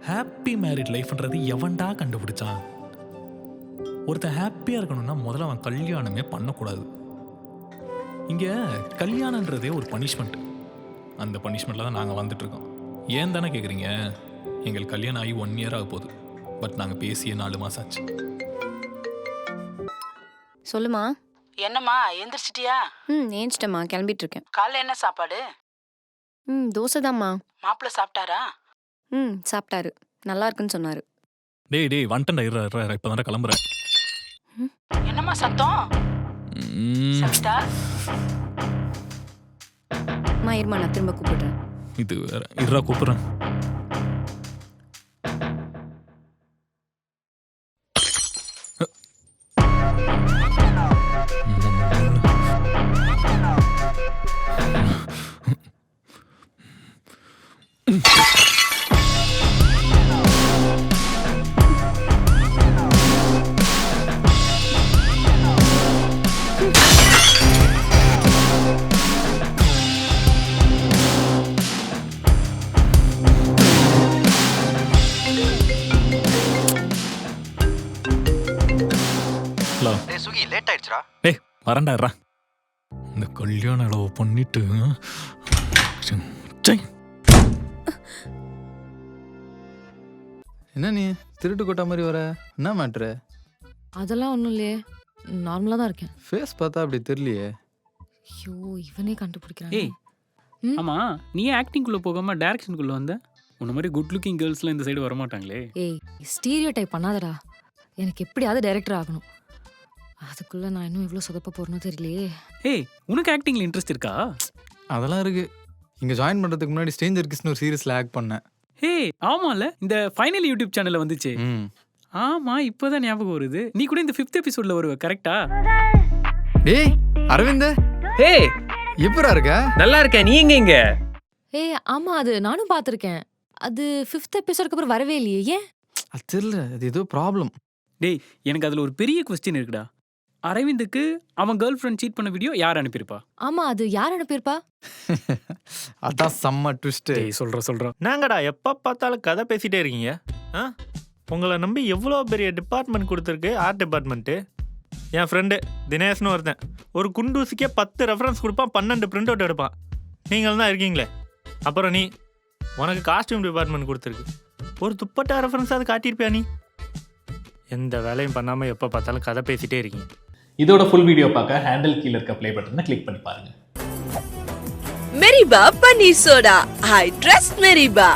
Happy married லைஃப்ன்றது எவன்டா கண்டுபிடிச்சான்? ஒருத்தன் ஹாப்பியாக இருக்கணும்னா முதல்ல அவன் கல்யாணமே பண்ணக்கூடாது. இங்கே கல்யாணன்றதே ஒரு பனிஷ்மெண்ட். அந்த பனிஷ்மெண்ட்டில் தான் நாங்கள் வந்துட்டுருக்கோம். ஏன் தானே கேட்குறீங்க? எங்களுக்கு கல்யாணம் ஆகி 1 year ஆக போகுது. பட் நாங்கள் பேசிய 4 மாதம் ஆச்சு. சொல்லுமா. என்னம்மா எந்திரிச்சிட்டியா? ஏஞ்சிட்டம்மா, கிளம்பிட்டு இருக்கேன். காலைல என்ன சாப்பாடு? தோசை தான்மா. மாப்பிள்ள சாப்பிட்டாரா? சாப்பிட்டாரு, நல்லா இருக்குன்னு சொன்னாரு. டேய் வந்துட்டேன்டா, இருறா இப்போ தானே கிளம்புறேன். என்னம்மா சத்தம்? சவிதா அம்மா இருமா, நான் திரும்ப கூப்பிடுறேன். இது வேற, இருறா கூப்பிட்றேன். சுகி லேட் ஆயிடுச்சுடா. டேய் வரண்டாடுறா. இந்த கல்யாண அளவு பண்ணிட்டு என்ன நீ திருட்டு கொட்டா மாதிரி வர? என்ன மேட்ரு? அதெல்லாம் ஒன்றும் இல்லையே, நார்மலாக தான் இருக்கேன். ஃபேஸ் பார்த்தா அப்படி தெரியலையே. ஐயோ, இவனே கண்டுபிடிக்கிறான். ஏய் ஆமா, நீ ஆக்டிங்குள்ளே போகாமல் டைரக்ஷனுக்குள்ளே வந்த? உன்ன மாதிரி குட் லுக்கிங் கேர்ள்ஸ்லாம் இந்த சைடு வரமாட்டாங்களே. ஏய், ஸ்டீரியோ டைப் பண்ணாதடா. எனக்கு எப்படியாவது டைரக்டர் ஆகணும். அதுக்குள்ளே நான் இன்னும் எவ்வளோ சொதப்ப போகிறேன்னு தெரியலையே. ஏய், உனக்கு ஆக்டிங்கில் இன்ட்ரெஸ்ட் இருக்கா? அதெல்லாம் இருக்கு. இங்கே ஜாயின் பண்ணுறதுக்கு முன்னாடி ஸ்ட்ரேஞ்சர் கிஸ்னு ஒரு சீரிஸில் ஆக்ட் பண்ணேன். ஏய் ஆமாம்ல, இந்த ஃபைனல் யூடியூப் சேனலில் வந்துச்சு. ஆமாம், இப்போதான் ஞாபகம் வருது. நீ கூட இந்த 5th எபிசோட்ல வருவ, கரெக்டா? டேய் அரவிந்த், ஏய் எப்படா இருக்க? நல்லா இருக்கேன், நீ எங்க? ஏய் ஆமாம், அது நானும் பார்த்துருக்கேன். அது 5th எபிசோடுக்கு அப்புறம் வரவே இல்லையே, ஏன்? அது தெரியல, அது ஏதோ ப்ராப்ளம். டேய், எனக்கு அதில் ஒரு பெரிய கொஸ்டின் இருக்குடா. அரவிந்துக்கு அவன் கேர்ள் ஃப்ரெண்ட் சீட் பண்ண வீடியோ யார் அனுப்பியிருப்பா? ஆமாம், அது யார் அனுப்பியிருப்பா? அதான் செம்ம ட்விஸ்ட். சொல்கிறேன். நாங்கடா எப்போ பார்த்தாலும் கதை பேசிகிட்டே இருக்கீங்க. உங்களை நம்பி எவ்வளோ பெரிய டிபார்ட்மெண்ட் கொடுத்துருக்கு, ஆர்ட் டிபார்ட்மெண்ட்டு. என் ஃப்ரெண்டு தினேஷ்னு ஒருத்தன் ஒரு குண்டூசிக்கே 10 ரெஃபரன்ஸ் கொடுப்பான், 12 பிரிண்ட் அவுட் எடுப்பான். நீங்கள் தான் இருக்கீங்களே. அப்புறம் நீ உனக்கு காஸ்டியூம் டிபார்ட்மெண்ட் கொடுத்துருக்கு, ஒரு துப்பட்டா ரெஃபரன்ஸ் அது காட்டியிருப்பியா? நீ எந்த வேலையும் பண்ணாமல் எப்போ பார்த்தாலும் கதை பேசிகிட்டே இருக்கீங்க. இதோட ஃபுல் வீடியோ பார்க்க ஹேண்டில் கீழே இருக்க ப்ளே பட்டனை கிளிக் பண்ணி பாருங்க. மெரிபா பன்னீர் சோடா, ஐ ட்ரஸ்ட் மெரிபா.